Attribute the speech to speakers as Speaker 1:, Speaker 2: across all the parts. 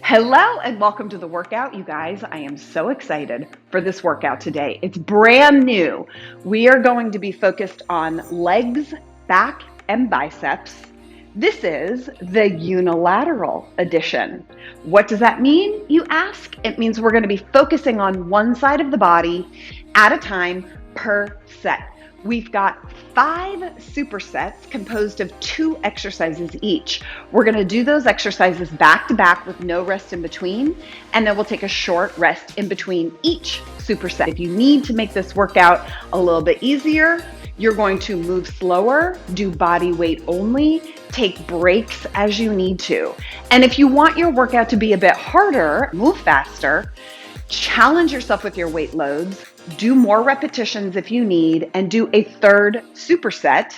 Speaker 1: Hello and welcome to the workout, you guys. I am so excited for this workout today. It's brand new. We are going to be focused on legs, back, and biceps. This is the unilateral edition. What does that mean, you ask? It means we're going to be focusing on one side of the body at a time per set. We've got 5 supersets composed of 2 exercises each. We're going to do those exercises back to back with no rest in between, and then we'll take a short rest in between each superset. If you need to make this workout a little bit easier, you're going to move slower, do body weight only, take breaks as you need to. And if you want your workout to be a bit harder, move faster, challenge yourself with your weight loads, do more repetitions if you need, and do a third superset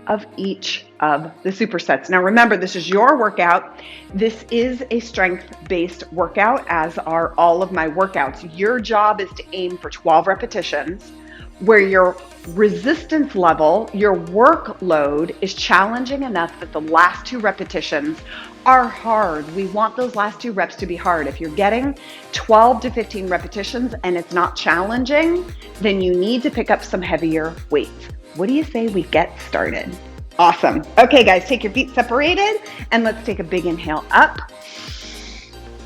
Speaker 1: of each of the supersets. Now remember, this is your workout. This is a strength-based workout, as are all of my workouts. Your job is to aim for 12 repetitions where your resistance level, your workload is challenging enough that the last 2 repetitions are hard. We want those last 2 reps to be hard. If you're getting 12 to 15 repetitions and it's not challenging, then you need to pick up some heavier weights. What do you say we get started? Awesome. Okay, guys, take your feet separated and let's take a big inhale up.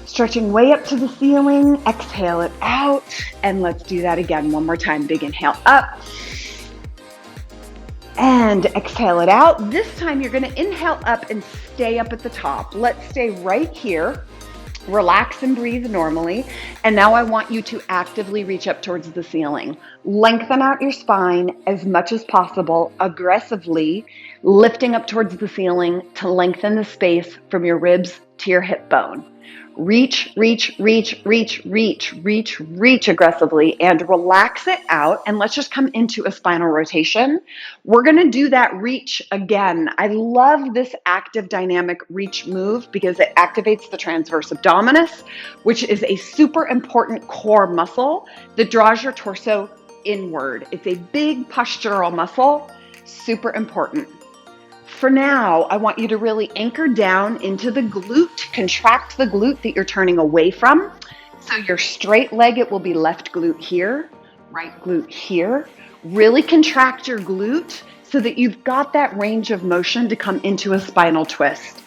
Speaker 1: Stretching way up to the ceiling, exhale it out, and let's do that again one more time. Big inhale up, and exhale it out. This time you're gonna inhale up and stay up at the top. Let's stay right here, relax and breathe normally, and now I want you to actively reach up towards the ceiling. Lengthen out your spine as much as possible, aggressively lifting up towards the ceiling to lengthen the space from your ribs to your hip bone. Reach, reach, reach, reach, reach, reach, reach aggressively and relax it out. And let's just come into a spinal rotation. We're going to do that reach again. I love this active dynamic reach move because it activates the transverse abdominis, which is a super important core muscle that draws your torso inward. It's a big postural muscle, super important. For now, I want you to really anchor down into the glute, contract the glute that you're turning away from. So your straight leg, it will be left glute here, right glute here. Really contract your glute so that you've got that range of motion to come into a spinal twist.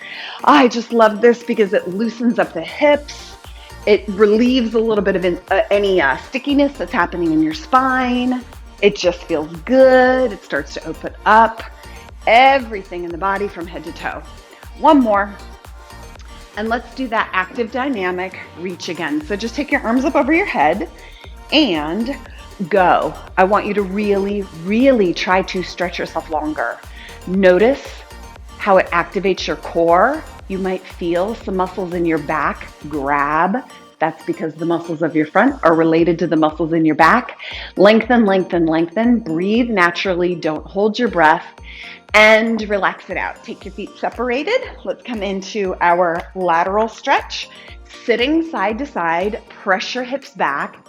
Speaker 1: I just love this because it loosens up the hips. It relieves a little bit of any stickiness that's happening in your spine. It just feels good. It starts to open up everything in the body from head to toe. One more. And let's do that active dynamic reach again. So just take your arms up over your head and go. I want you to really, really try to stretch yourself longer. Notice how it activates your core. You might feel some muscles in your back grab. That's because the muscles of your front are related to the muscles in your back. Lengthen, lengthen, lengthen. Breathe naturally. Don't hold your breath. And relax it out. Take your feet separated. Let's come into our lateral stretch. Sitting side to side, press your hips back.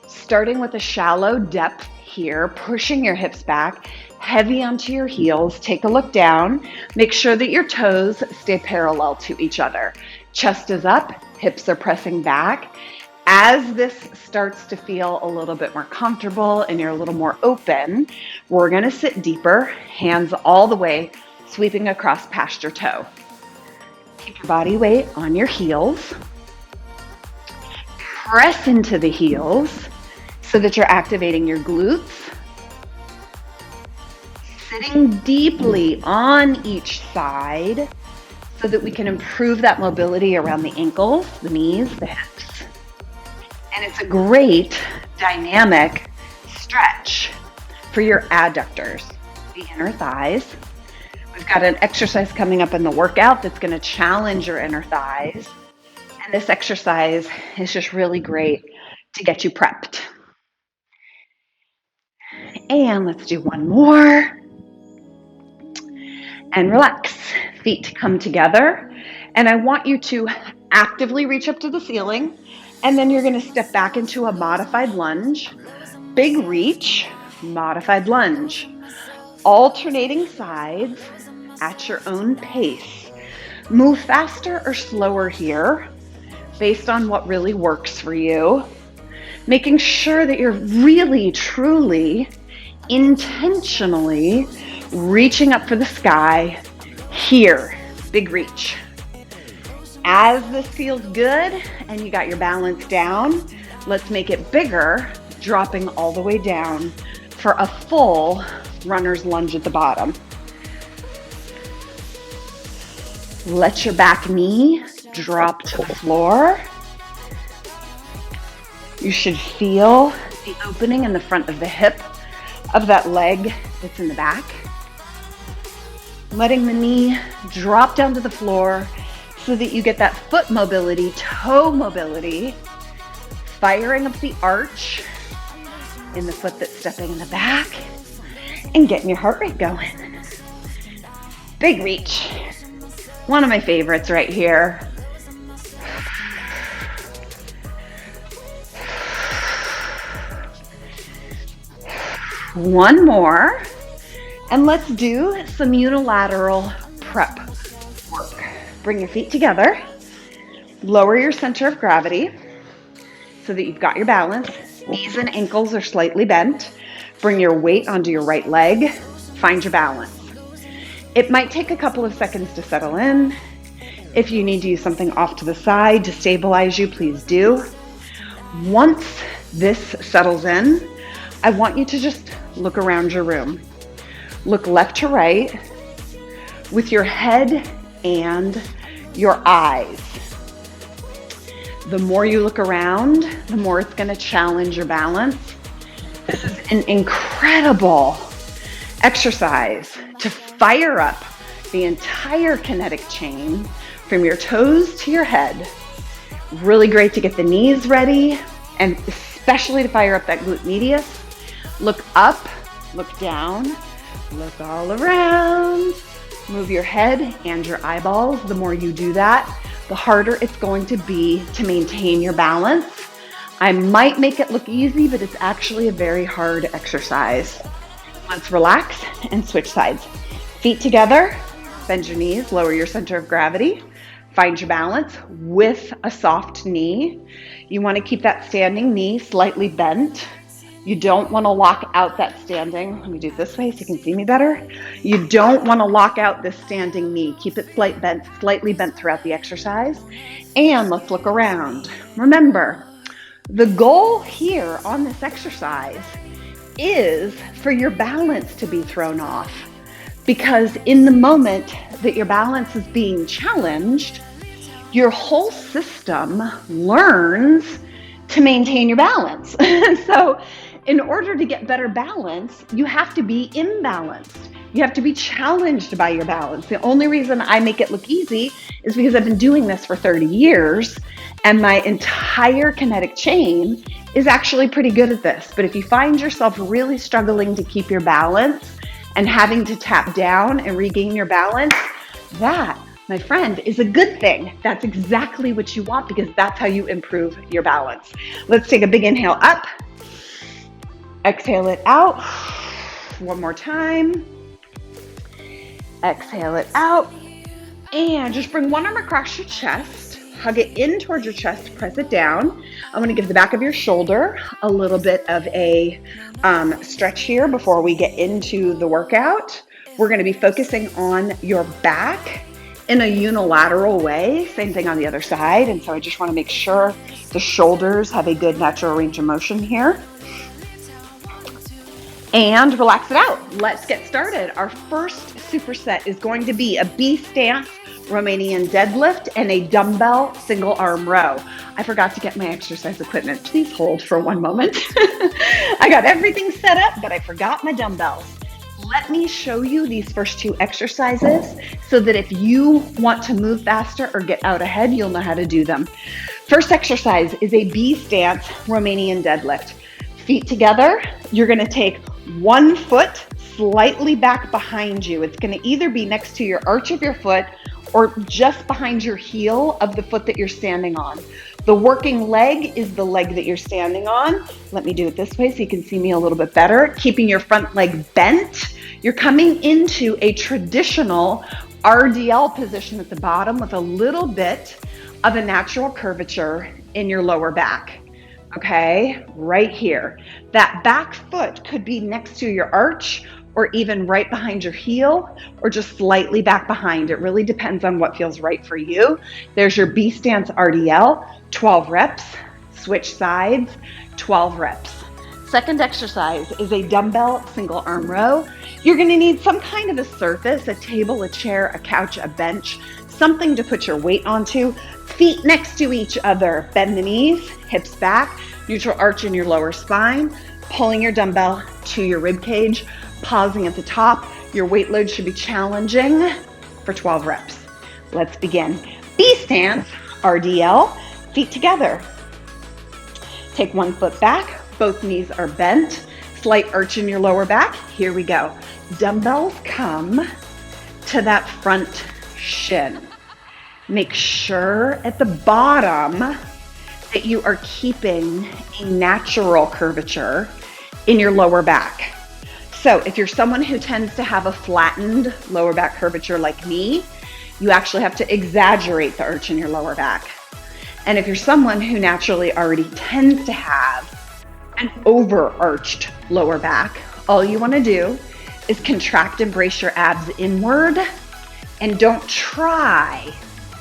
Speaker 1: Starting with a shallow depth here, pushing your hips back, heavy onto your heels. Take a look down. Make sure that your toes stay parallel to each other. Chest is up, hips are pressing back. As this starts to feel a little bit more comfortable and you're a little more open, we're gonna sit deeper, hands all the way, sweeping across past your toe. Keep your body weight on your heels. Press into the heels so that you're activating your glutes. Sitting deeply on each side so that we can improve that mobility around the ankles, the knees, the hips. And it's a great dynamic stretch for your adductors, the inner thighs. We've got an exercise coming up in the workout that's going to challenge your inner thighs. And this exercise is just really great to get you prepped. And let's do one more. And relax. Feet come together. And I want you to actively reach up to the ceiling. And then you're going to step back into a modified lunge. Big reach, modified lunge. Alternating sides at your own pace. Move faster or slower here. based on what really works for you, making sure that you're really, truly, intentionally reaching up for the sky here. Big reach. As this feels good and you got your balance down, let's make it bigger, dropping all the way down for a full runner's lunge at the bottom. Let your back knee drop to the floor. You should feel the opening in the front of the hip of that leg that's in the back. Letting the knee drop down to the floor so that you get that foot mobility, toe mobility, firing up the arch in the foot that's stepping in the back and getting your heart rate going. Big reach. One of my favorites right here. One more, and let's do some unilateral prep work. Bring your feet together, lower your center of gravity so that you've got your balance. Knees and ankles are slightly bent. Bring your weight onto your right leg, find your balance. It might take a couple of seconds to settle in. If you need to use something off to the side to stabilize you, please do. Once this settles in, I want you to just look around your room. Look left to right with your head and your eyes. The more you look around, the more it's going to challenge your balance. This is an incredible exercise to fire up the entire kinetic chain from your toes to your head. Really great to get the knees ready and especially to fire up that glute medius. Look up, look down, look all around. Move your head and your eyeballs. The more you do that, the harder it's going to be to maintain your balance. I might make it look easy, but it's actually a very hard exercise. Let's relax and switch sides. Feet together, bend your knees, lower your center of gravity. Find your balance with a soft knee. You want to keep that standing knee slightly bent. You don't want to lock out that standing. Let me do it this way so you can see me better. You don't want to lock out this standing knee. Keep it slightly bent throughout the exercise. And let's look around. Remember, the goal here on this exercise is for your balance to be thrown off. Because in the moment that your balance is being challenged, your whole system learns to maintain your balance. So in order to get better balance, you have to be imbalanced. You have to be challenged by your balance. The only reason I make it look easy is because I've been doing this for 30 years and my entire kinetic chain is actually pretty good at this. But if you find yourself really struggling to keep your balance and having to tap down and regain your balance, that, my friend, is a good thing. That's exactly what you want because that's how you improve your balance. Let's take a big inhale up. Exhale it out. One more time. Exhale it out. And just bring one arm across your chest. Hug it in towards your chest. Press it down. I'm going to give the back of your shoulder a little bit of a stretch here before we get into the workout. We're going to be focusing on your back in a unilateral way. Same thing on the other side. And so I just want to make sure the shoulders have a good natural range of motion here. And relax it out. Let's get started. Our first superset is going to be a B stance Romanian deadlift and a dumbbell single arm row. I forgot to get my exercise equipment. Please hold for one moment. I got everything set up, but I forgot my dumbbells. Let me show you these first two exercises so that if you want to move faster or get out ahead, you'll know how to do them. First exercise is a B stance Romanian deadlift. Feet together. You're going to take one foot slightly back behind you. It's going to either be next to your arch of your foot or just behind your heel of the foot that you're standing on. The working leg is the leg that you're standing on. Let me do it this way so you can see me a little bit better. Keeping your front leg bent. You're coming into a traditional RDL position at the bottom with a little bit of a natural curvature in your lower back. Okay, right here. That back foot could be next to your arch or even right behind your heel or just slightly back behind. It really depends on what feels right for you. There's your B Stance Rdl, 12 reps, switch sides, 12 reps. Second exercise is a dumbbell single arm row. You're gonna need some kind of a surface, a table, a chair, a couch, a bench, something to put your weight onto. Feet next to each other. Bend the knees, hips back, neutral arch in your lower spine, pulling your dumbbell to your rib cage, pausing at the top. Your weight load should be challenging for 12 reps. Let's begin. B Stance Rdl, feet together. Take one foot back, both knees are bent, slight arch in your lower back. Here we go. Dumbbells come to that front shin. Make sure at the bottom that you are keeping a natural curvature in your lower back. So if you're someone who tends to have a flattened lower back curvature like me, you actually have to exaggerate the arch in your lower back. And if you're someone who naturally already tends to have an overarched lower back, all you want to do is contract and brace your abs inward and don't try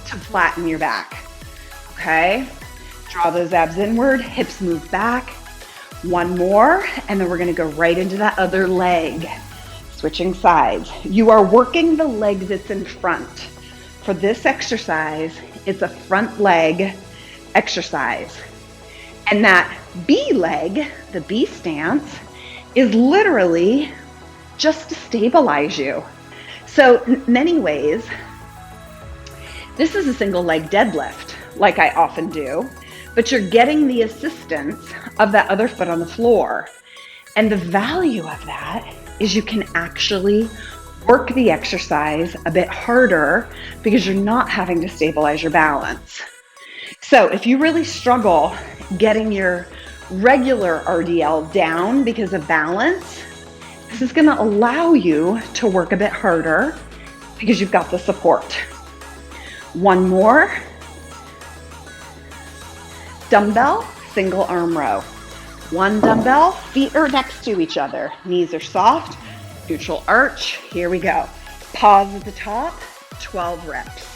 Speaker 1: to flatten your back. Okay? Draw those abs inward, hips move back. One more, and then we're gonna go right into that other leg. Switching sides. You are working the leg that's in front. For this exercise, it's a front leg exercise. And that B leg, the B stance, is literally just to stabilize you. So in many ways, this is a single leg deadlift, like I often do, but you're getting the assistance of that other foot on the floor. And the value of that is you can actually work the exercise a bit harder because you're not having to stabilize your balance. So if you really struggle getting your regular RDL down because of balance, this is going to allow you to work a bit harder because you've got the support. One more. Dumbbell single arm row. One dumbbell, feet are next to each other. Knees are soft, neutral arch. Here we go. Pause at the top, 12 reps.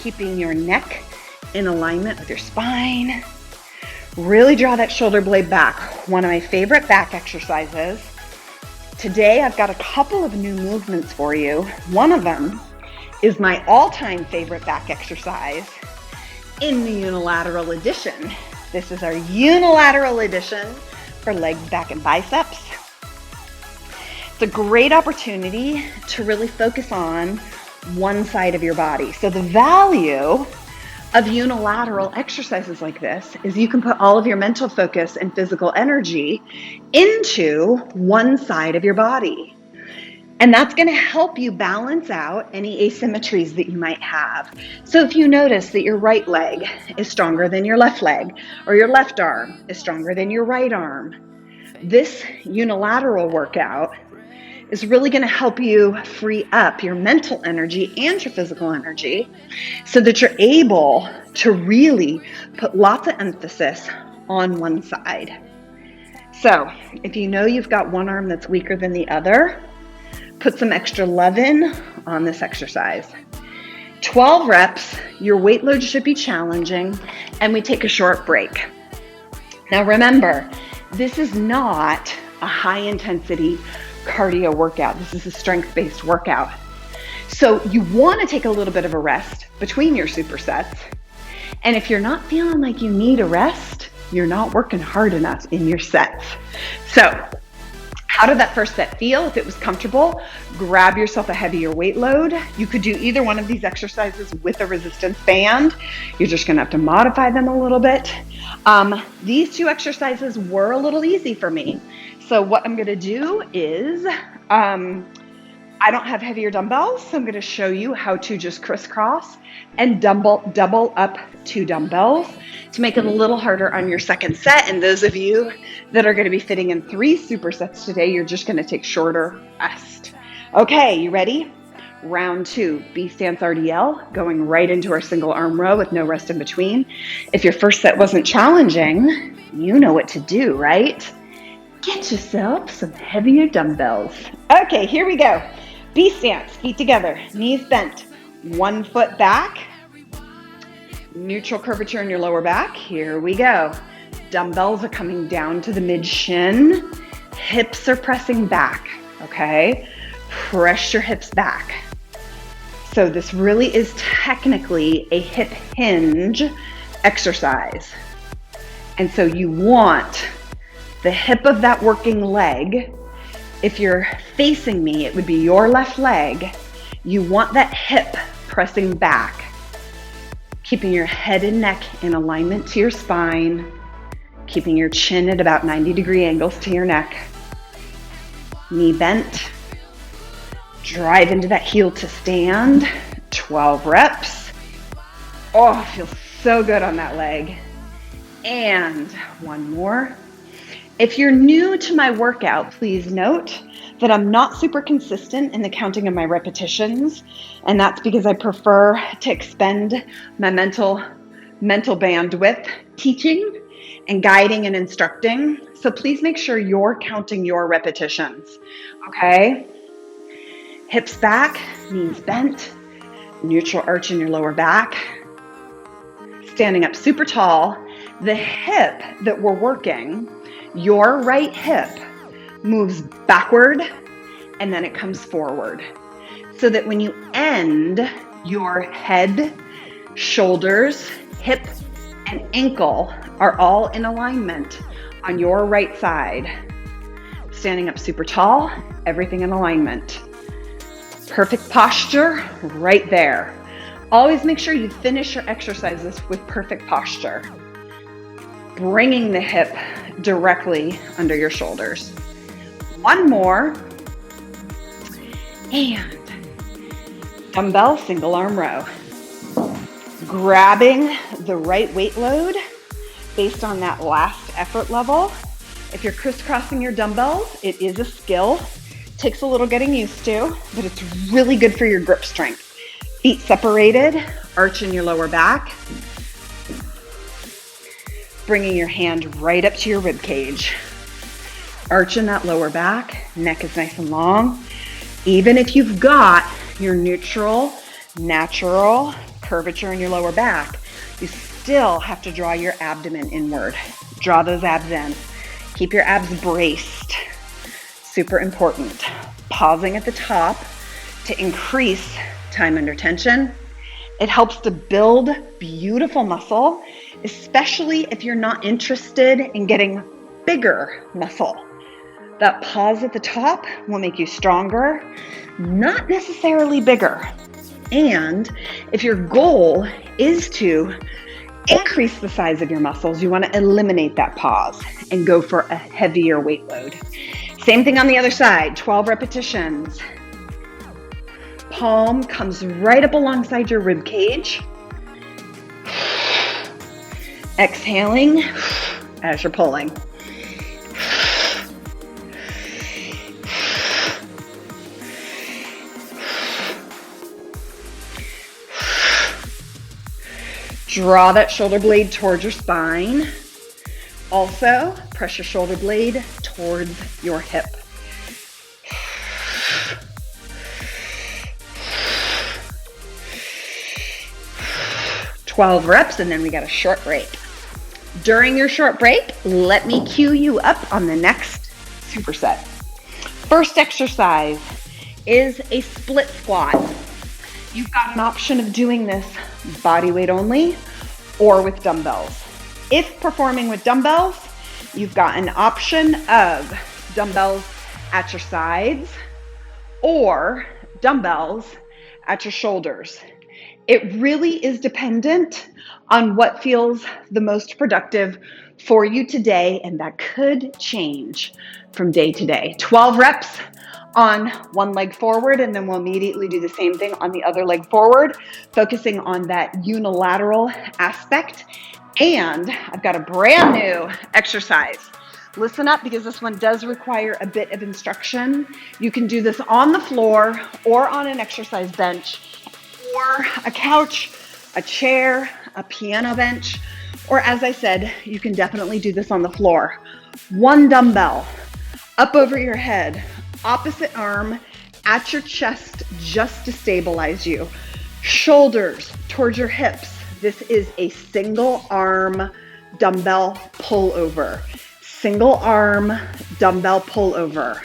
Speaker 1: Keeping your neck in alignment with your spine. Really draw that shoulder blade back. One of my favorite back exercises. Today, I've got a couple of new movements for you. One of them is my all-time favorite back exercise in the unilateral edition. This is our unilateral edition for legs, back, and biceps. It's a great opportunity to really focus on one side of your body. So the value of unilateral exercises like this is you can put all of your mental focus and physical energy into one side of your body. And that's going to help you balance out any asymmetries that you might have. So if you notice that your right leg is stronger than your left leg, or your left arm is stronger than your right arm, this unilateral workout is really going to help you free up your mental energy and your physical energy so that you're able to really put lots of emphasis on one side. So if you know you've got one arm that's weaker than the other, put some extra love in on this exercise. 12 reps, your weight load should be challenging, and we take a short break. Now remember, this is not a high intensity cardio workout. This is a strength-based workout. So you want to take a little bit of a rest between your supersets. And if you're not feeling like you need a rest, you're not working hard enough in your sets. So how did that first set feel? If it was comfortable, grab yourself a heavier weight load. You could do either one of these exercises with a resistance band. You're just going to have to modify them a little bit. These two exercises were a little easy for me. So what I'm going to do is, I don't have heavier dumbbells, so I'm going to show you how to just crisscross and double up 2 dumbbells to make it a little harder on your second set. And those of you that are going to be fitting in 3 supersets today, you're just going to take shorter rest. Okay, you ready? round 2, B Stance Rdl, going right into our single arm row with no rest in between. If your first set wasn't challenging, you know what to do, right? Get yourself some heavier dumbbells. Okay, here we go. B stance, feet together, knees bent, 1 foot back, neutral curvature in your lower back. Here we go. Dumbbells are coming down to the mid shin. Hips are pressing back, okay? Press your hips back. So this really is technically a hip hinge exercise. And so you want the hip of that working leg. If you're facing me, it would be your left leg. You want that hip pressing back, keeping your head and neck in alignment to your spine, keeping your chin at about 90-degree angles to your neck. Knee bent. Drive into that heel to stand. 12 reps. Oh, feels so good on that leg. And 1 more. If you're new to my workout, please note that I'm not super consistent in the counting of my repetitions, and that's because I prefer to expend my mental bandwidth teaching and guiding and instructing. So please make sure you're counting your repetitions, okay? Hips back, knees bent, neutral arch in your lower back. Standing up super tall. The hip that we're working, your right hip, moves backward and then it comes forward. So that when you end, your head, shoulders, hip, and ankle are all in alignment on your right side. Standing up super tall, everything in alignment. Perfect posture right there. Always make sure you finish your exercises with perfect posture. Bringing the hip directly under your shoulders. 1 more. And dumbbell single arm row. Grabbing the right weight load based on that last effort level. If you're crisscrossing your dumbbells, it is a skill. Takes a little getting used to, but it's really good for your grip strength. Feet separated, arch in your lower back. Bringing your hand right up to your rib cage. Arch in that lower back, neck is nice and long. Even if you've got your neutral, natural curvature in your lower back, you still have to draw your abdomen inward. Draw those abs in. Keep your abs braced. Super important. Pausing at the top to increase time under tension. It helps to build beautiful muscle, especially if you're not interested in getting bigger muscle. That pause at the top will make you stronger, not necessarily bigger. And if your goal is to increase the size of your muscles, you want to eliminate that pause and go for a heavier weight load. Same thing on the other side, 12 repetitions. Palm comes right up alongside your rib cage. Exhaling as you're pulling. Draw that shoulder blade towards your spine. Also, press your shoulder blade towards your hip. "12 reps, and then we got a short break. During your short break, let me cue you up on the next superset. First exercise is a split squat. You've got an option of doing this body weight only or with dumbbells. If performing with dumbbells, you've got an option of dumbbells at your sides or dumbbells at your shoulders. It really is dependent on what feels the most productive for you today, and that could change from day to day. 12 reps on one leg forward, and then we'll immediately do the same thing on the other leg forward, focusing on that unilateral aspect. And I've got a brand new exercise Listen up, because this one does require a bit of instruction. You can do this on the floor or on an exercise bench or a couch, a chair, a piano bench, or as I said, you can definitely do this on the floor. One dumbbell up over your head, opposite arm at your chest just to stabilize you. Shoulders towards your hips. This is a single arm dumbbell pullover. Single arm dumbbell pullover.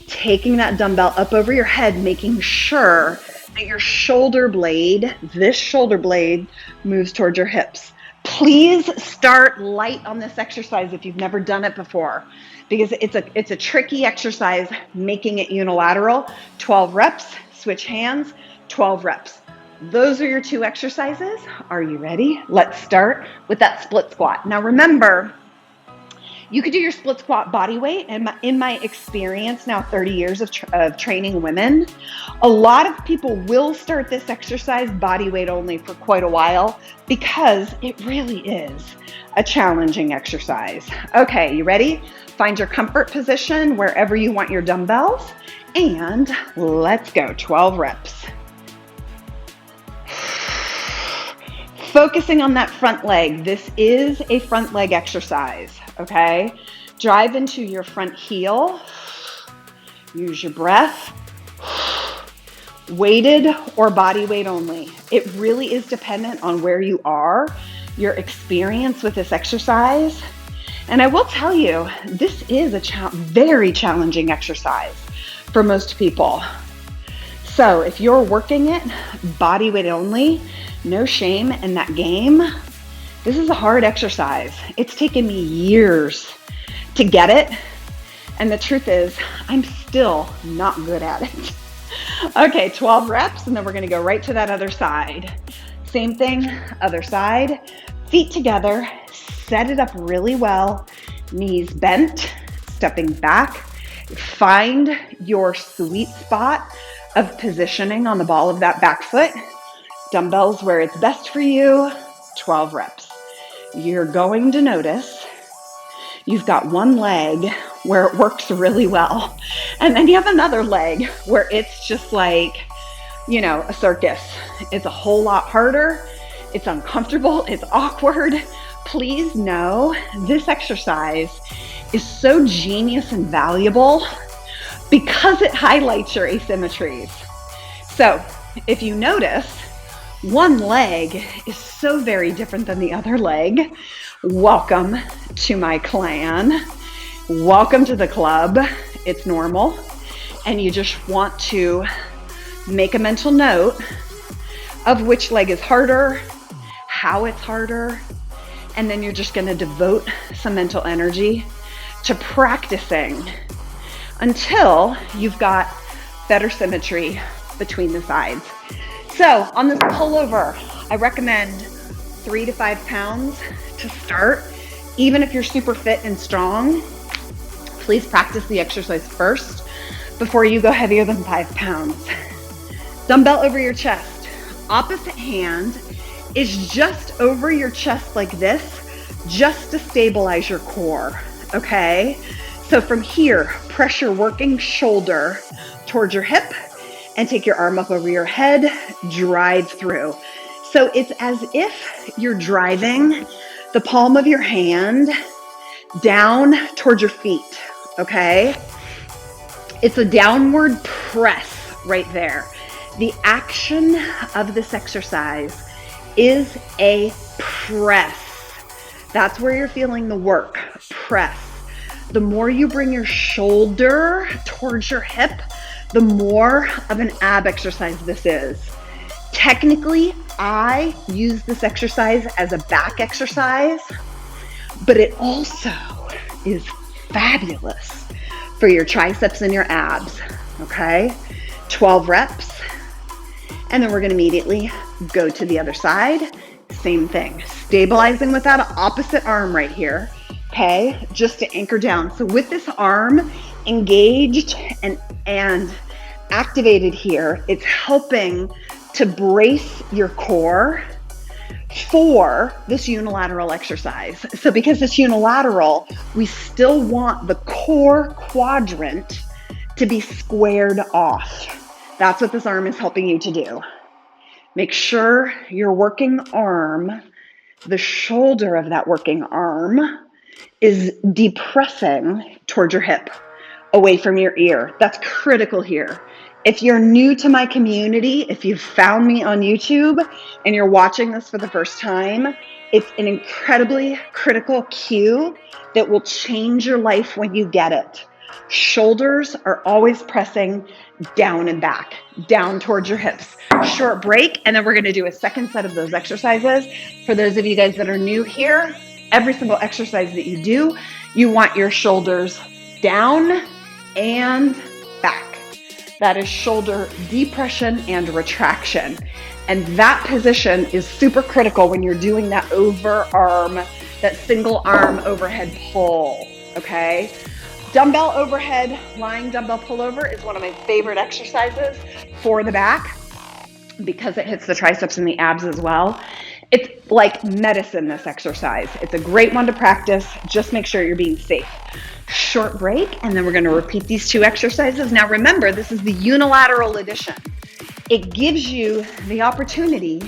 Speaker 1: Taking that dumbbell up over your head, making sure that your shoulder blade, this shoulder blade, moves towards your hips. Please start light on this exercise if you've never done it before, because it's a tricky exercise, making it unilateral. 12 reps, switch hands, 12 reps. Those are your 2 exercises. Are you ready? Let's start with that split squat. Now remember, you could do your split squat body weight. And in my experience now, 30 years of training women, a lot of people will start this exercise body weight only for quite a while, because it really is a challenging exercise. Okay, you ready? Find your comfort position wherever you want your dumbbells, and let's go. 12 reps. Focusing on that front leg. This is a front leg exercise, okay? Drive into your front heel. Use your breath. Weighted or body weight only. It really is dependent on where you are, your experience with this exercise. And I will tell you, this is a very challenging exercise for most people. So if you're working it body weight only, no shame in that game. This is a hard exercise. It's taken me years to get it. And the truth is, I'm still not good at it. Okay, 12 reps, and then we're gonna go right to that other side. Same thing, other side. Feet together, set it up really well. Knees bent, stepping back. Find your sweet spot of positioning on the ball of that back foot. Dumbbells where it's best for you, 12 reps. You're going to notice you've got one leg where it works really well. And then you have another leg where it's just like, you know, a circus. It's a whole lot harder. It's uncomfortable. It's awkward. Please know this exercise is so genius and valuable because it highlights your asymmetries. So if you notice, one leg is so very different than the other leg. Welcome to my clan. Welcome to the club. It's normal. And you just want to make a mental note of which leg is harder, how it's harder, and then you're just going to devote some mental energy to practicing until you've got better symmetry between the sides. So on this pullover, I recommend 3 to 5 pounds to start. Even if you're super fit and strong, please practice the exercise first before you go heavier than 5 pounds. Dumbbell over your chest. Opposite hand is just over your chest like this, just to stabilize your core, okay? So from here, press your working shoulder towards your hip and take your arm up over your head, drive through. So it's as if you're driving the palm of your hand down towards your feet, okay? It's a downward press right there. The action of this exercise is a press. That's where you're feeling the work, press. The more you bring your shoulder towards your hip, the more of an ab exercise this is. Technically, I use this exercise as a back exercise, but it also is fabulous for your triceps and your abs, okay? 12 reps, and then we're gonna immediately go to the other side. Same thing, stabilizing with that opposite arm right here, okay? Just to anchor down. So with this arm engaged and activated here, it's helping to brace your core for this unilateral exercise. So because it's unilateral, we still want the core quadrant to be squared off. That's what this arm is helping you to do. Make sure your working arm, the shoulder of that working arm, is depressing towards your hip, away from your ear. That's critical here. If you're new to my community, if you've found me on YouTube and you're watching this for the first time, it's an incredibly critical cue that will change your life when you get it. Shoulders are always pressing down and back, down towards your hips. Short break, and then we're going to do a second set of those exercises. For those of you guys that are new here, every single exercise that you do, you want your shoulders down and back. That is shoulder depression and retraction. And that position is super critical when you're doing that overarm, that single arm overhead pull, okay? Dumbbell overhead lying dumbbell pullover is one of my favorite exercises for the back because it hits the triceps and the abs as well. It's like medicine, this exercise. It's a great one to practice. Just make sure you're being safe. Short break, and then we're going to repeat these two exercises. Now remember, this is the unilateral edition. It gives you the opportunity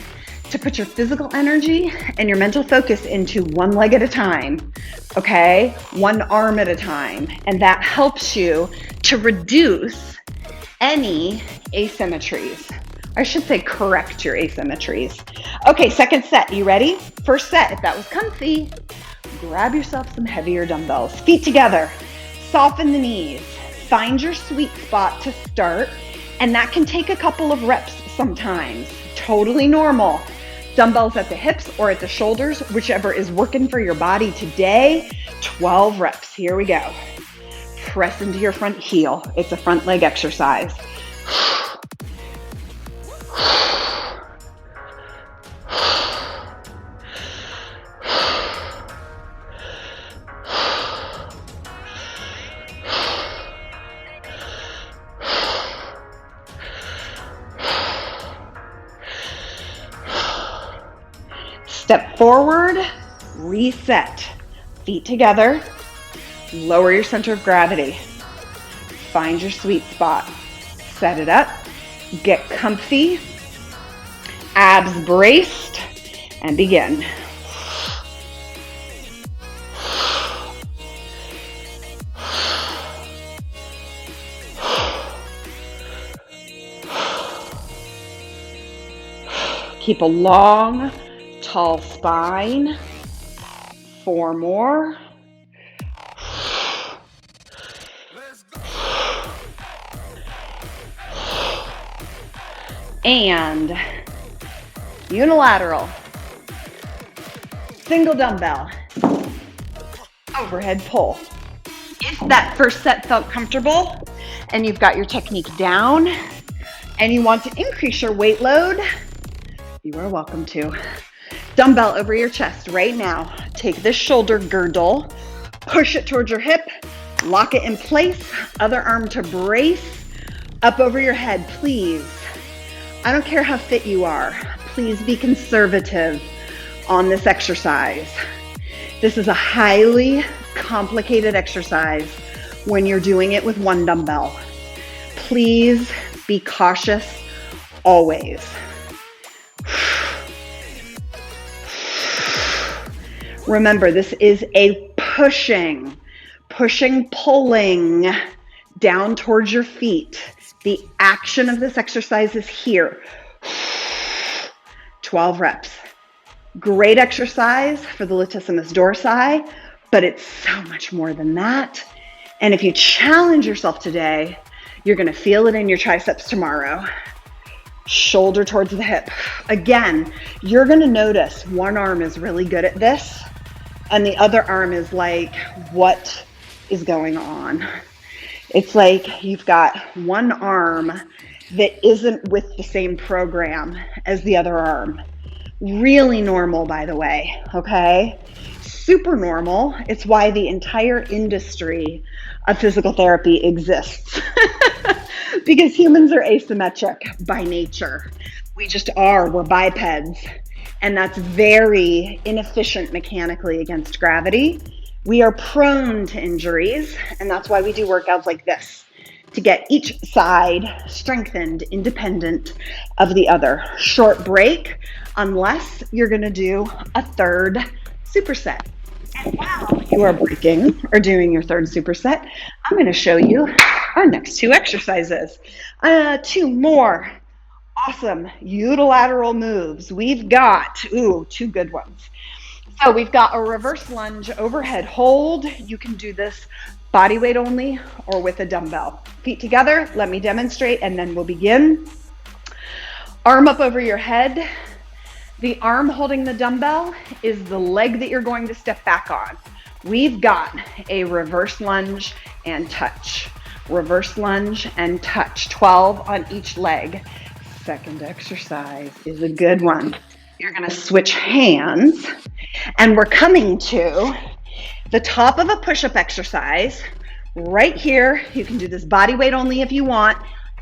Speaker 1: to put your physical energy and your mental focus into one leg at a time, okay? One arm at a time. And that helps you to reduce any asymmetries. I should say correct your asymmetries. Okay, second set. You ready? First set, if that was comfy, grab yourself some heavier dumbbells. Feet together. Soften the knees. Find your sweet spot to start. And that can take a couple of reps sometimes. Totally normal. Dumbbells at the hips or at the shoulders, whichever is working for your body today. 12 reps. Here we go. Press into your front heel. It's a front leg exercise. Step forward, reset. Feet together, lower your center of gravity. Find your sweet spot. Set it up, get comfy, abs braced, and begin. Keep a long, tall spine. 4 more. And unilateral single dumbbell overhead pull. If that first set felt comfortable and you've got your technique down and you want to increase your weight load, you are welcome to. Dumbbell over your chest right now. Take this shoulder girdle, push it towards your hip, lock it in place, other arm to brace, up over your head, please. I don't care how fit you are. Please be conservative on this exercise. This is a highly complicated exercise when you're doing it with one dumbbell. Please be cautious always. Remember, this is a pushing, pulling down towards your feet. The action of this exercise is here. 12 reps. Great exercise for the latissimus dorsi, but it's so much more than that. And if you challenge yourself today, you're going to feel it in your triceps tomorrow. Shoulder towards the hip. Again, you're going to notice one arm is really good at this, and the other arm is like, what is going on? It's like you've got one arm that isn't with the same program as the other arm. Really normal, by the way, okay? Super normal. It's why the entire industry of physical therapy exists. Because humans are asymmetric by nature. We just are. We're bipeds. and that's very inefficient mechanically against gravity. We are prone to injuries, and that's why we do workouts like this, to get each side strengthened independent of the other. Short break, unless you're going to do a third superset. And while you are breaking or doing your third superset, I'm going to show you our next two exercises. Two more awesome unilateral moves. We've got, two good ones. So we've got a reverse lunge overhead hold. You can do this body weight only or with a dumbbell. Feet together, let me demonstrate, and then we'll begin. Arm up over your head. The arm holding the dumbbell is the leg that you're going to step back on. We've got a reverse lunge and touch. Reverse lunge and touch, 12 on each leg. Second exercise is a good one. You're going to switch hands, and we're coming to the top of a push-up exercise. Right here, you can do this body weight only if you want.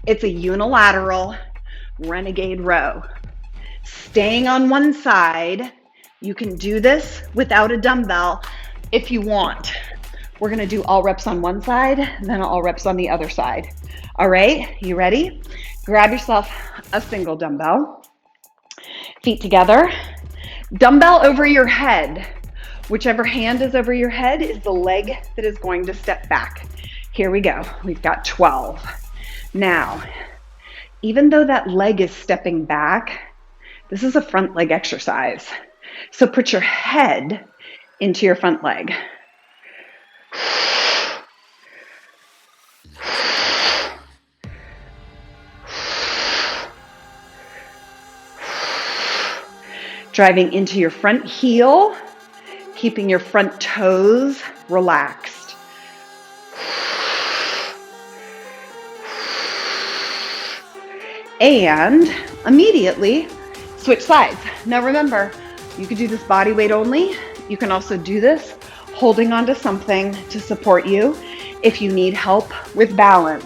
Speaker 1: It's a unilateral renegade row. Staying on one side, you can do this without a dumbbell if you want. We're going to do all reps on one side, then all reps on the other side. All right, you ready? Grab yourself a single dumbbell. Feet together. Dumbbell over your head. Whichever hand is over your head is the leg that is going to step back. Here we go. We've got 12. Now, even though that leg is stepping back, this is a front leg exercise. So put your head into your front leg. Driving into your front heel, keeping your front toes relaxed. And immediately switch sides. Now remember, you could do this body weight only. You can also do this holding onto something to support you if you need help with balance.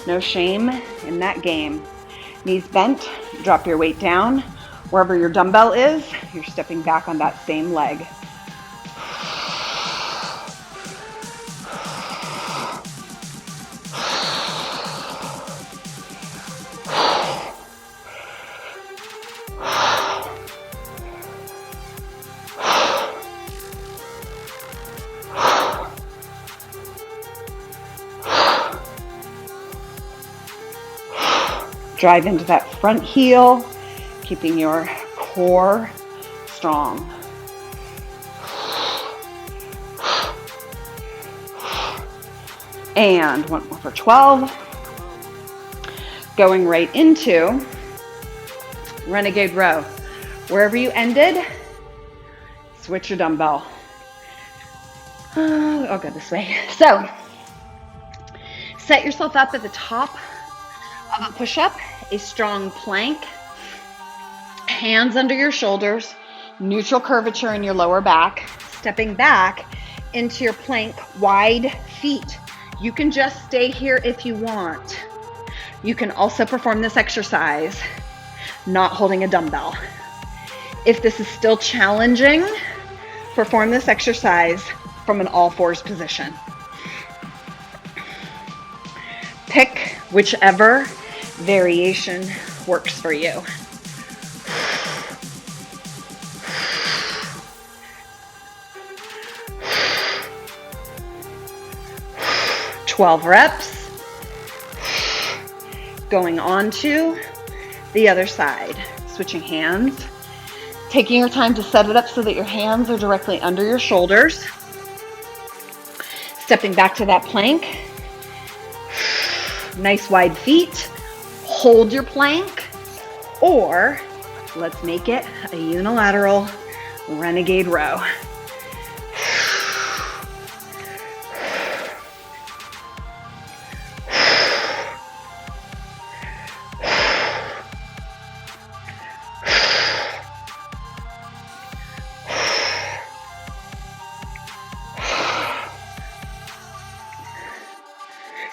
Speaker 1: No shame in that game. Knees bent, drop your weight down. Wherever your dumbbell is, you're stepping back on that same leg. Drive into that front heel, keeping your core strong. And one more for 12. Going right into Renegade Row. Wherever you ended, switch your dumbbell. I'll go this way. So, set yourself up at the top of a push-up, a strong plank. Hands under your shoulders, neutral curvature in your lower back, stepping back into your plank, wide feet. You can just stay here if you want. You can also perform this exercise not holding a dumbbell. If this is still challenging, perform this exercise from an all fours position. Pick whichever variation works for you. 12 reps. Going on to the other side. Switching hands. Taking your time to set it up so that your hands are directly under your shoulders. Stepping back to that plank. Nice wide feet. Hold your plank. Or let's make it a unilateral renegade row.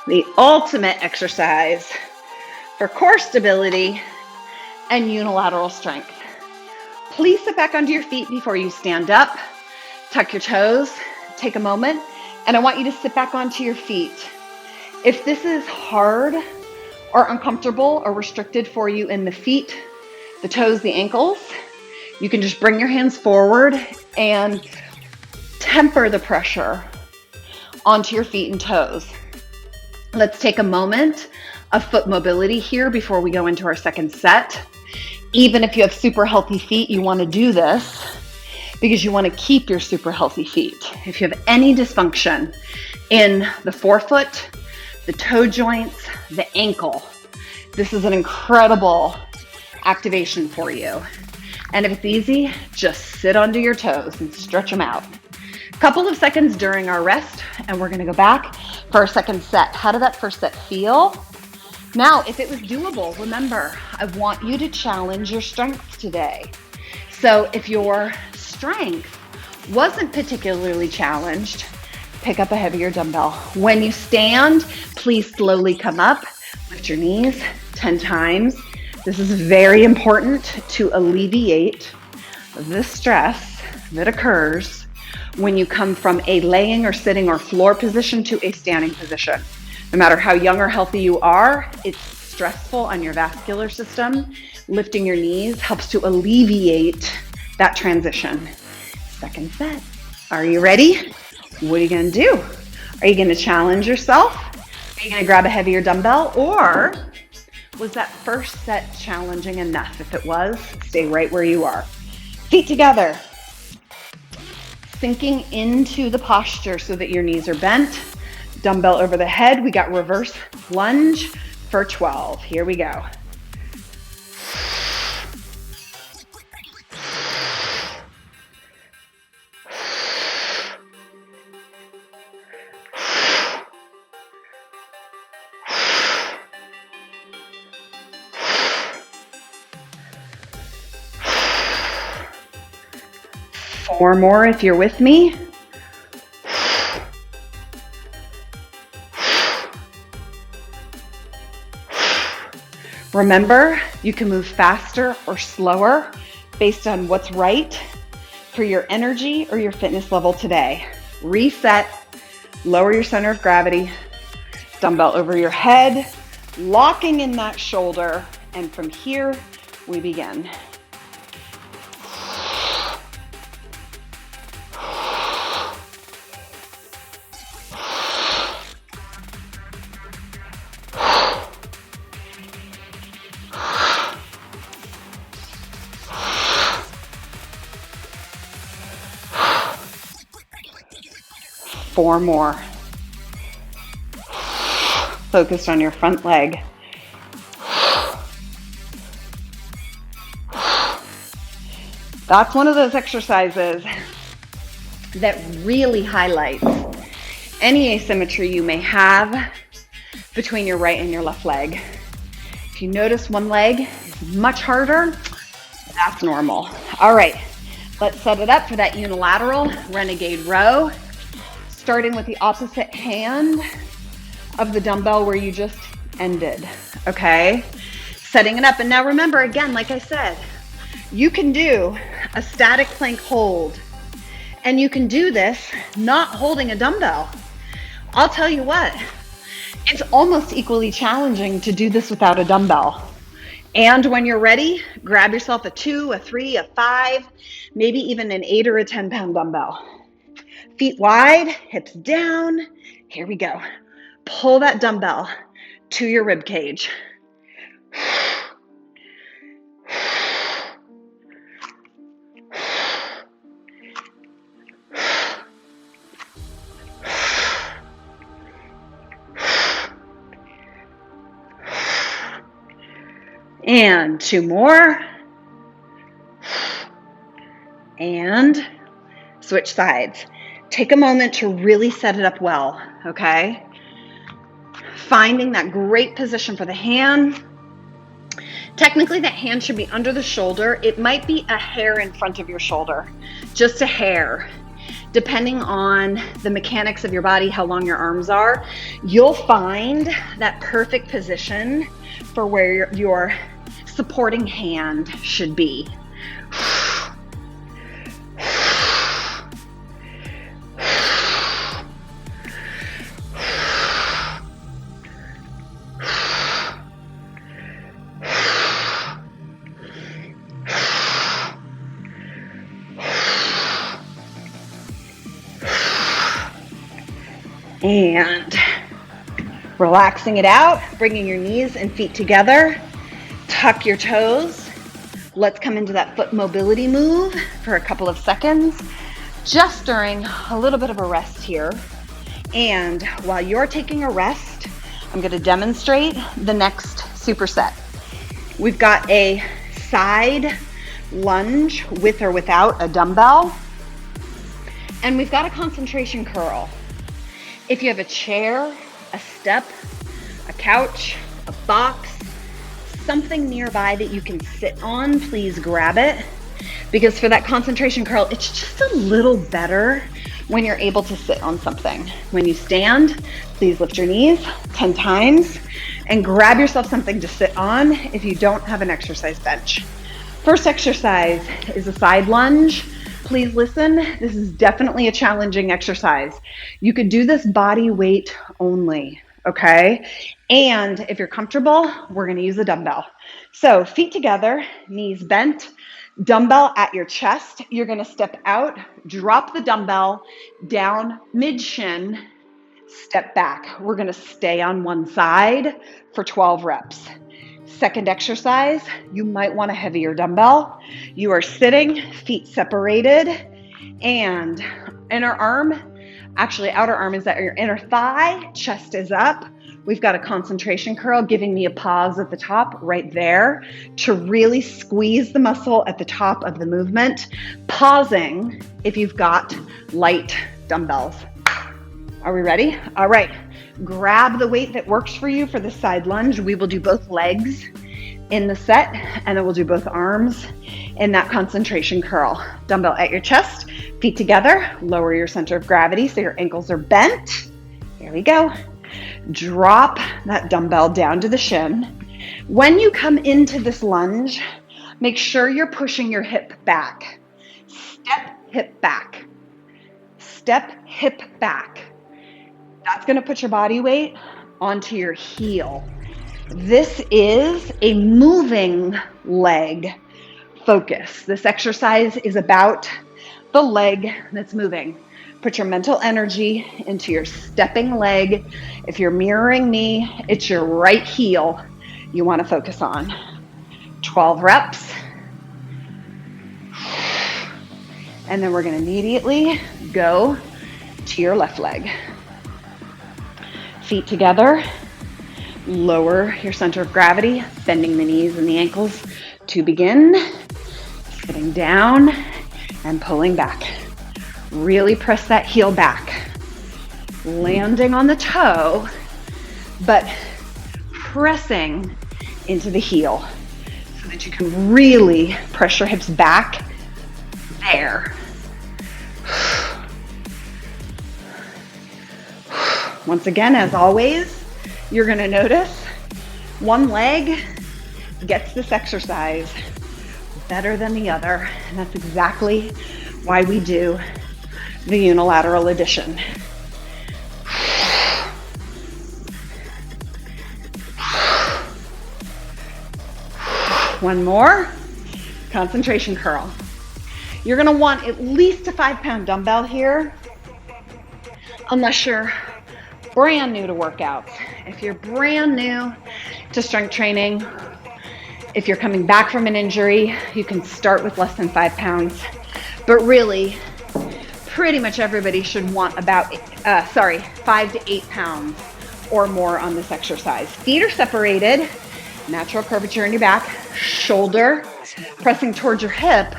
Speaker 1: The ultimate exercise for core stability and unilateral strength. Please sit back onto your feet before you stand up. Tuck your toes, take a moment, and I want you to sit back onto your feet. If this is hard or uncomfortable or restricted for you in the feet, the toes, the ankles, you can just bring your hands forward and temper the pressure onto your feet and toes. Let's take a moment of foot mobility here before we go into our second set. Even if you have super healthy feet, you want to do this because you want to keep your super healthy feet. If you have any dysfunction in the forefoot, the toe joints, the ankle, this is an incredible activation for you. And if it's easy, just sit onto your toes and stretch them out. A couple of seconds during our rest, and we're going to go back for our second set. How did that first set feel? Now, if it was doable, remember, I want you to challenge your strength today. So if your strength wasn't particularly challenged, pick up a heavier dumbbell. When you stand, please slowly come up, lift your knees 10 times. This is very important to alleviate the stress that occurs when you come from a laying or sitting or floor position to a standing position. No matter how young or healthy you are, it's stressful on your vascular system. Lifting your knees helps to alleviate that transition. Second set. Are you ready? What are you going to do? Are you going to challenge yourself? Are you going to grab a heavier dumbbell? Or was that first set challenging enough? If it was, stay right where you are. Feet together. Sinking into the posture so that your knees are bent. Dumbbell over the head. We got reverse lunge for 12. Here we go. Four more if you're with me. Remember, you can move faster or slower based on what's right for your energy or your fitness level today. Reset, lower your center of gravity, dumbbell over your head, locking in that shoulder, and from here we begin. Four more. Focused on your front leg. That's one of those exercises that really highlights any asymmetry you may have between your right and your left leg. If you notice one leg is much harder, that's normal. All right, let's set it up for that unilateral renegade row. Starting with the opposite hand of the dumbbell where you just ended, okay? Setting it up, and now remember, again, like I said, you can do a static plank hold, and you can do this not holding a dumbbell. I'll tell you what, it's almost equally challenging to do this without a dumbbell. And when you're ready, grab yourself a 2, a 3, a 5, maybe even an 8 or a 10-pound dumbbell. Feet wide, hips down. Here we go. Pull that dumbbell to your rib cage. And 2 more. And switch sides. Take a moment to really set it up well, okay? Finding that great position for the hand. Technically, that hand should be under the shoulder. It might be a hair in front of your shoulder, just a hair. Depending on the mechanics of your body, how long your arms are, you'll find that perfect position for where your supporting hand should be. And relaxing it out, bringing your knees and feet together. Tuck your toes. Let's come into that foot mobility move for a couple of seconds, just during a little bit of a rest here. And while you're taking a rest, I'm going to demonstrate the next superset. We've got a side lunge with or without a dumbbell, and we've got a concentration curl. If you have a chair, a step, a couch, a box, something nearby that you can sit on, please grab it, because for that concentration curl, it's just a little better when you're able to sit on something. When you stand, please lift your knees 10 times and grab yourself something to sit on if you don't have an exercise bench. First exercise is a side lunge. Please listen, this is definitely a challenging exercise. You could do this body weight only, okay? And if you're comfortable, we're gonna use a dumbbell. So feet together, knees bent, dumbbell at your chest. You're gonna step out, drop the dumbbell down mid-shin, step back. We're gonna stay on one side for 12 reps. Second exercise, you might want a heavier dumbbell. You are sitting, feet separated, and outer arm is at your inner thigh, chest is up. We've got a concentration curl, giving me a pause at the top right there to really squeeze the muscle at the top of the movement. Pausing if you've got light dumbbells. Are we ready? All right. Grab the weight that works for you for the side lunge. We will do both legs in the set, and then we'll do both arms in that concentration curl. Dumbbell at your chest, feet together, lower your center of gravity so your ankles are bent. Here we go. Drop that dumbbell down to the shin. When you come into this lunge, make sure you're pushing your hip back. Step, hip back. Step, hip back. That's going to put your body weight onto your heel. This is a moving leg focus. This exercise is about the leg that's moving. Put your mental energy into your stepping leg. If you're mirroring me, it's your right heel you want to focus on. 12 reps. And then we're going to immediately go to your left leg. Feet together, lower your center of gravity, bending the knees and the ankles to begin. Sitting down and pulling back. Really press that heel back. Landing on the toe, but pressing into the heel so that you can really press your hips back there. Once again, as always, you're going to notice one leg gets this exercise better than the other, and that's exactly why we do the unilateral edition. One more, concentration curl. You're going to want at least a 5-pound dumbbell here, unless you're brand new to workouts. If you're brand new to strength training, if you're coming back from an injury, you can start with less than 5 pounds. But really, pretty much everybody should want about 5 to 8 pounds or more on this exercise. Feet are separated, natural curvature in your back, shoulder pressing towards your hip,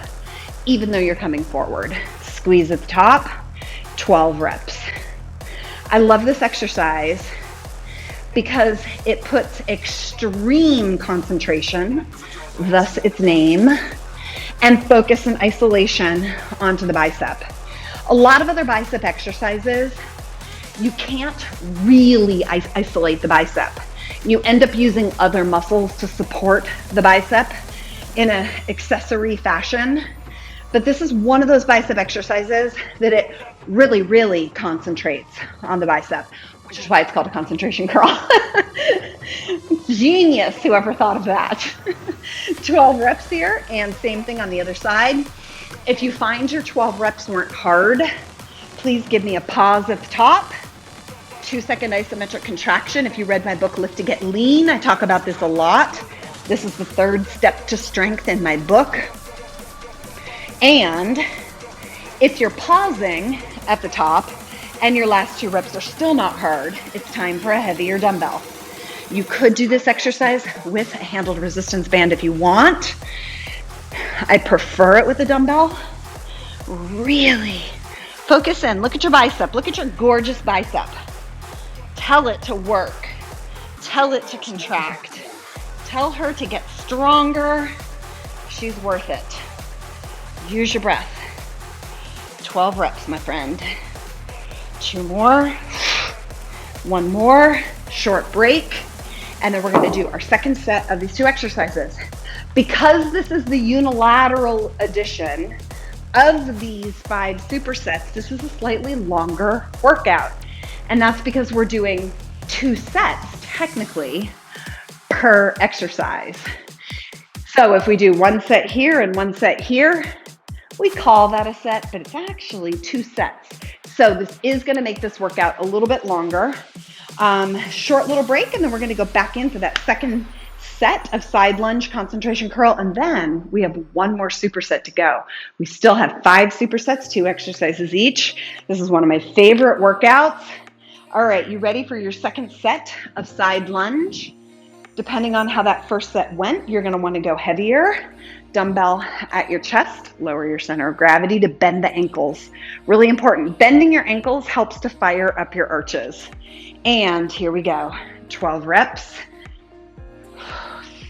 Speaker 1: even though you're coming forward. Squeeze at the top, 12 reps. I love this exercise because it puts extreme concentration, thus its name, and focus and isolation onto the bicep. A lot of other bicep exercises, you can't really isolate the bicep. You end up using other muscles to support the bicep in an accessory fashion. But this is one of those bicep exercises that it really, really concentrates on the bicep, which is why it's called a concentration curl. Genius, whoever thought of that. 12 reps here, and same thing on the other side. If you find your 12 reps weren't hard, please give me a pause at the top 2-second isometric contraction. If you read my book, Lift to Get Lean, I talk about this a lot. This is the 3rd step to strength in my book. And if you're pausing at the top and your last 2 reps are still not hard, it's time for a heavier dumbbell. You could do this exercise with a handled resistance band if you want. I prefer it with a dumbbell. Really focus in. Look at your bicep. Look at your gorgeous bicep. Tell it to work. Tell it to contract. Tell her to get stronger. She's worth it. Use your breath. 12 reps, my friend. 2 more. 1 more. Short break. And then we're going to do our second set of these 2 exercises. Because this is the unilateral edition of these 5 supersets, this is a slightly longer workout. And that's because we're doing 2 sets, technically, per exercise. So if we do 1 set here and 1 set here, we call that a set, but it's actually 2 sets. So this is going to make this workout a little bit longer. Short little break, and then we're going to go back in for that second set of side lunge, concentration curl, and then we have 1 more superset to go. We still have 5 supersets, 2 exercises each. This is one of my favorite workouts. All right, you ready for your second set of side lunge? Depending on how that first set went, you're going to want to go heavier. Dumbbell at your chest, lower your center of gravity to bend the ankles. Really important. Bending your ankles helps to fire up your arches. And here we go. 12 reps.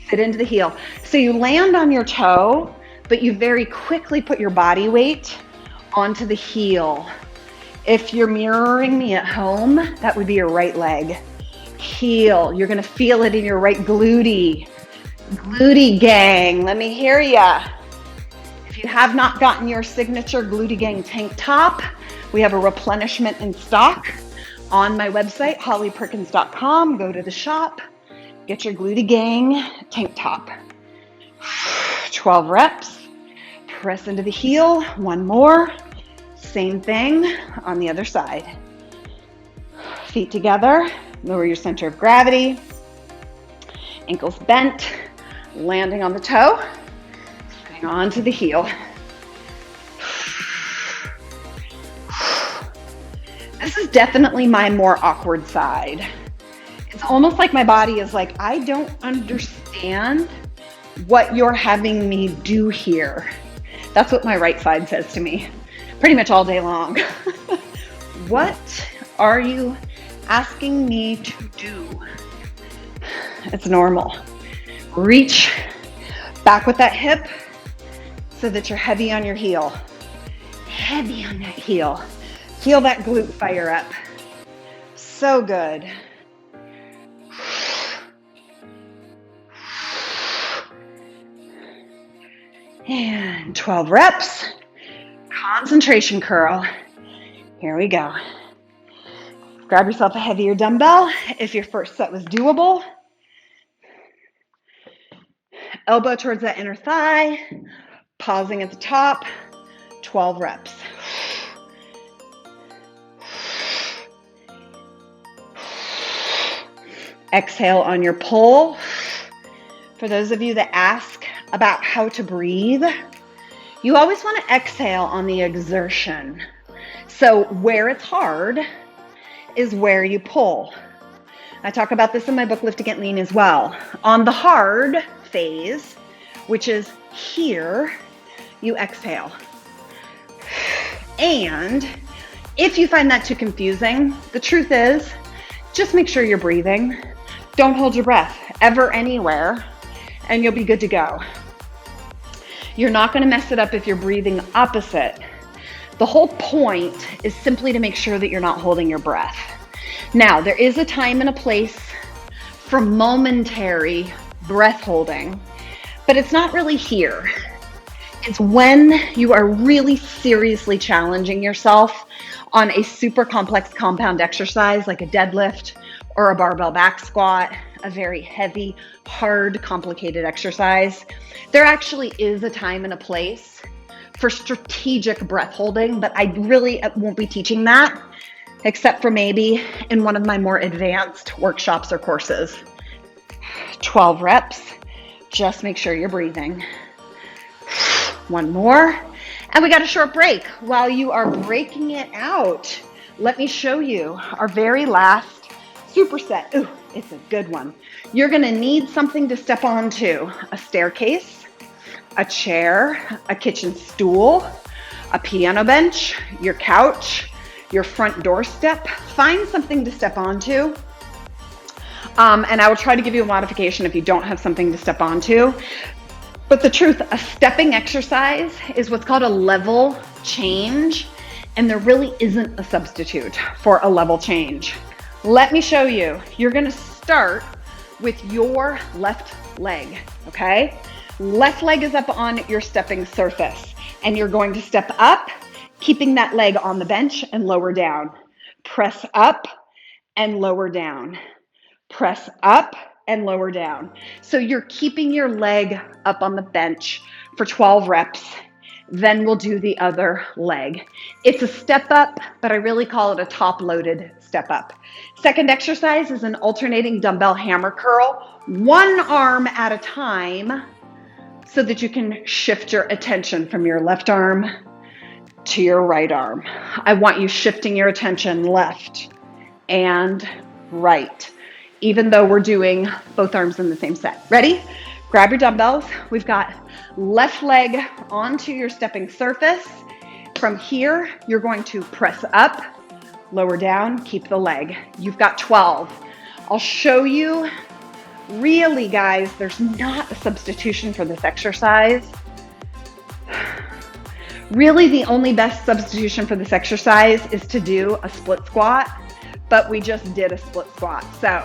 Speaker 1: Sit into the heel. So you land on your toe, but you very quickly put your body weight onto the heel. If you're mirroring me at home, that would be your right leg. Heel. You're going to feel it in your right glute. Glute gang. Let me hear ya. If you have not gotten your signature glute gang tank top, we have a replenishment in stock on my website, hollyperkins.com. Go to the shop. Get your glute gang tank top. 12 reps. Press into the heel. 1 more. Same thing on the other side. Feet together. Lower your center of gravity. Ankles bent. Landing on the toe. Sitting onto the heel. This is definitely my more awkward side. It's almost like my body is like, I don't understand what you're having me do here. That's what my right side says to me pretty much all day long. What are you asking me to do? It's normal. Reach back with that hip so that you're heavy on your heel. Heavy on that heel. Feel that glute fire up. So good. And 12 reps. Concentration curl. Here we go. Grab yourself a heavier dumbbell if your first set was doable. Elbow towards that inner thigh. Pausing at the top. 12 reps. Exhale on your pull. For those of you that ask about how to breathe, you always want to exhale on the exertion. So where it's hard is where you pull. I talk about this in my book, Lift to Get Lean as well. On the hard phase, which is here, you exhale. And if you find that too confusing, the truth is, just make sure you're breathing. Don't hold your breath ever anywhere, and you'll be good to go. You're not going to mess it up if you're breathing opposite. The whole point is simply to make sure that you're not holding your breath. Now, there is a time and a place for momentary breath holding, but it's not really here. It's when you are really seriously challenging yourself on a super complex compound exercise like a deadlift or a barbell back squat, a very heavy, hard, complicated exercise. There actually is a time and a place for strategic breath holding, but I really won't be teaching that except for maybe in one of my more advanced workshops or courses. 12 reps. Just make sure you're breathing. One more. And we got a short break. While you are breaking it out, let me show you our very last superset. Ooh, it's a good one. You're gonna need something to step onto. A staircase, a chair, a kitchen stool, a piano bench, your couch, your front doorstep. Find something to step onto. And I will try to give you a modification if you don't have something to step onto. But the truth, a stepping exercise is what's called a level change, and there really isn't a substitute for a level change. Let me show you. You're gonna start with your left leg, okay? Left leg is up on your stepping surface, and you're going to step up, keeping that leg on the bench and lower down. Press up and lower down. Press up and lower down. So you're keeping your leg up on the bench for 12 reps. Then we'll do the other leg. It's a step up, but I really call it a top-loaded step up. Second exercise is an alternating dumbbell hammer curl, one arm at a time, so that you can shift your attention from your left arm to your right arm. I want you shifting your attention left and right, even though we're doing both arms in the same set. Ready? Grab your dumbbells. We've got left leg onto your stepping surface. From here, you're going to press up, lower down, keep the leg. You've got 12. I'll show you. Really, guys, there's not a substitution for this exercise. Really, the only best substitution for this exercise is to do a split squat, but we just did a split squat. So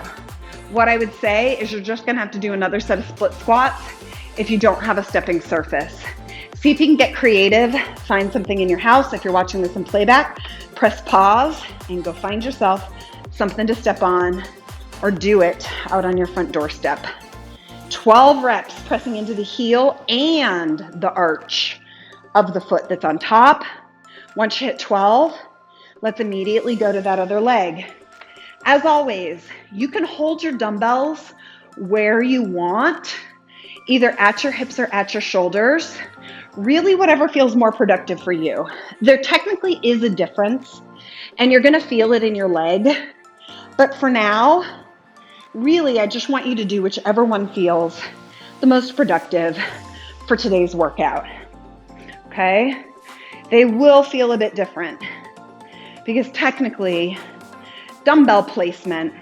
Speaker 1: what I would say is you're just gonna have to do another set of split squats if you don't have a stepping surface. See if you can get creative, find something in your house. If you're watching this in playback, press pause and go find yourself something to step on, or do it out on your front doorstep. 12 reps pressing into the heel and the arch of the foot that's on top. Once you hit 12, let's immediately go to that other leg. As always, you can hold your dumbbells where you want, either at your hips or at your shoulders, really whatever feels more productive for you. There technically is a difference, and you're gonna feel it in your leg, but for now, really, I just want you to do whichever one feels the most productive for today's workout, okay? They will feel a bit different because technically, dumbbell placement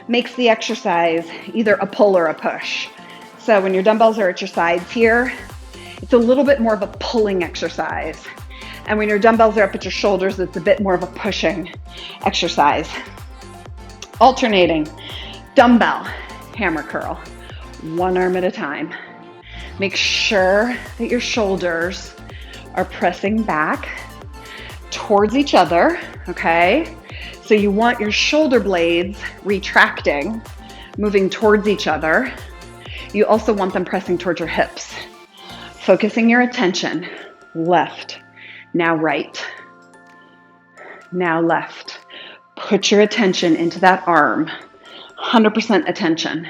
Speaker 1: makes the exercise either a pull or a push. So when your dumbbells are at your sides here, it's a little bit more of a pulling exercise. And when your dumbbells are up at your shoulders, it's a bit more of a pushing exercise. Alternating. Dumbbell hammer curl, one arm at a time. Make sure that your shoulders are pressing back towards each other, okay? So you want your shoulder blades retracting, moving towards each other. You also want them pressing towards your hips. Focusing your attention, left, now right, now left. Put your attention into that arm. 100% attention.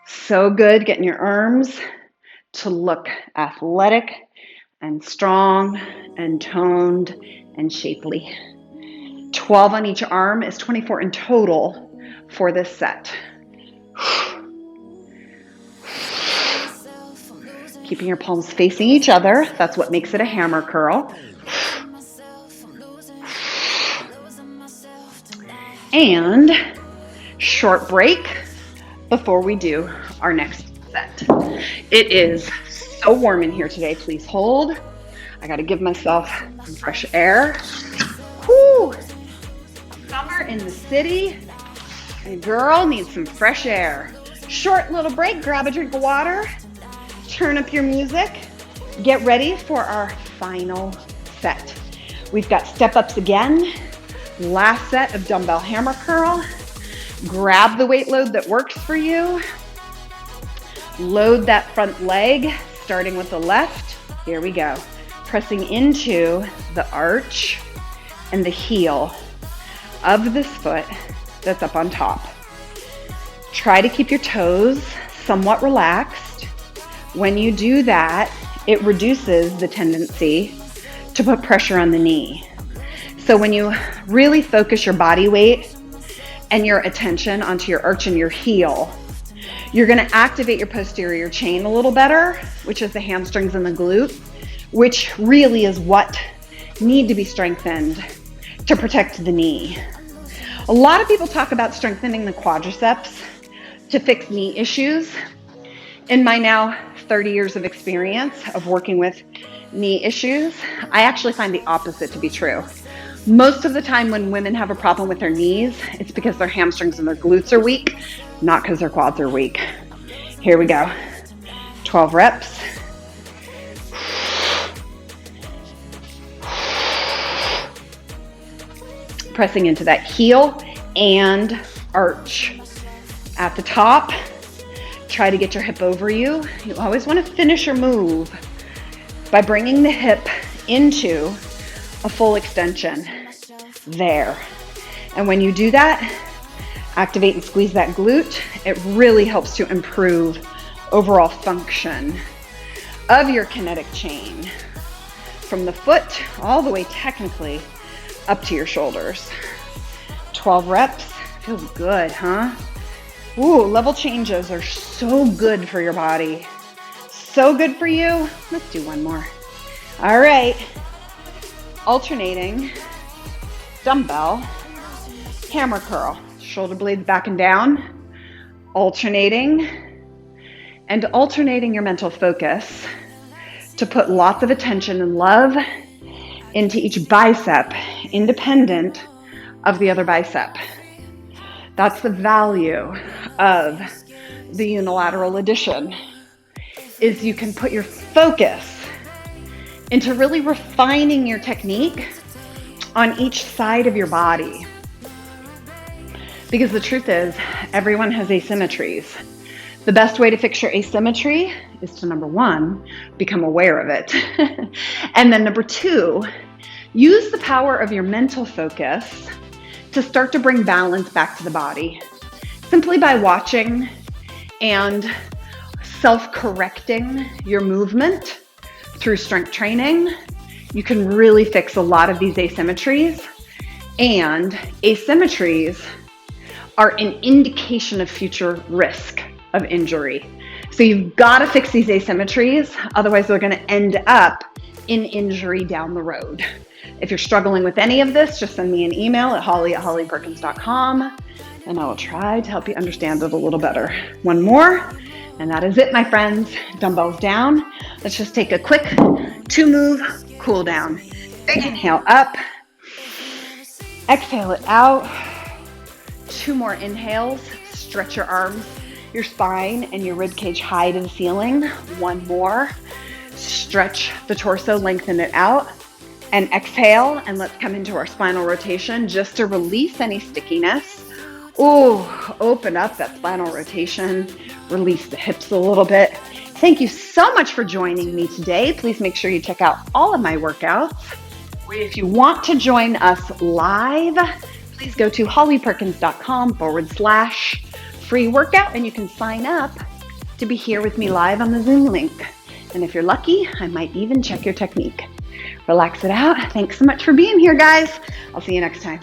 Speaker 1: So good getting your arms to look athletic and strong and toned and shapely. 12 on each arm is 24 in total for this set. Keeping your palms facing each other. That's what makes it a hammer curl. And short break before we do our next set. It is so warm in here today. Please hold. I got to give myself some fresh air. Whoo! Summer in the city. And girl needs some fresh air. Short little break. Grab a drink of water. Turn up your music. Get ready for our final set. We've got step ups again. Last set of dumbbell hammer curl. Grab the weight load that works for you. Load that front leg, starting with the left. Here we go. pressing into the arch and the heel of this foot that's up on top. Try to keep your toes somewhat relaxed. When you do that, it reduces the tendency to put pressure on the knee. So when you really focus your body weight and your attention onto your arch and your heel, you're going to activate your posterior chain a little better, which is the hamstrings and the glute, which really is what need to be strengthened to protect the knee. A lot of people talk about strengthening the quadriceps to fix knee issues. In my now 30 years of experience of working with knee issues, I actually find the opposite to be true. Most of the time when women have a problem with their knees, it's because their hamstrings and their glutes are weak, not because their quads are weak. Here we go. 12 reps. Pressing into that heel and arch. At the top, try to get your hip over you. You always want to finish your move by bringing the hip into a full extension. There. And when you do that, activate and squeeze that glute. It really helps to improve overall function of your kinetic chain from the foot all the way technically up to your shoulders. 12 reps. Feels good, huh? Ooh, level changes are so good for your body. So good for you. Let's do one more. All right. Alternating dumbbell hammer curl. Shoulder blades back and down. Alternating your mental focus to put lots of attention and love into each bicep, independent of the other bicep. That's the value of the unilateral addition, is you can put your focus into really refining your technique on each side of your body. Because the truth is, everyone has asymmetries. The best way to fix your asymmetry is to, number one, become aware of it. And then number two, use the power of your mental focus to start to bring balance back to the body. Simply by watching and self-correcting your movement through strength training, you can really fix a lot of these asymmetries. And asymmetries are an indication of future risk of injury. So you've got to fix these asymmetries, otherwise they're going to end up in injury down the road. If you're struggling with any of this, just send me an email at holly@hollyperkins.com and I will try to help you understand it a little better. One more, and that is it, my friends. Dumbbells down. Let's just take a quick 2-move cool down. Big inhale up. Exhale it out. 2 more inhales. Stretch your arms, your spine, and your rib cage high to the ceiling. 1 more. Stretch the torso, lengthen it out. And exhale, and let's come into our spinal rotation just to release any stickiness. Ooh, open up that spinal rotation. Release the hips a little bit. Thank you so much for joining me today. Please make sure you check out all of my workouts. If you want to join us live, please go to hollyperkins.com/free workout, and you can sign up to be here with me live on the Zoom link. And if you're lucky, I might even check your technique. Relax it out. Thanks so much for being here, guys. I'll see you next time.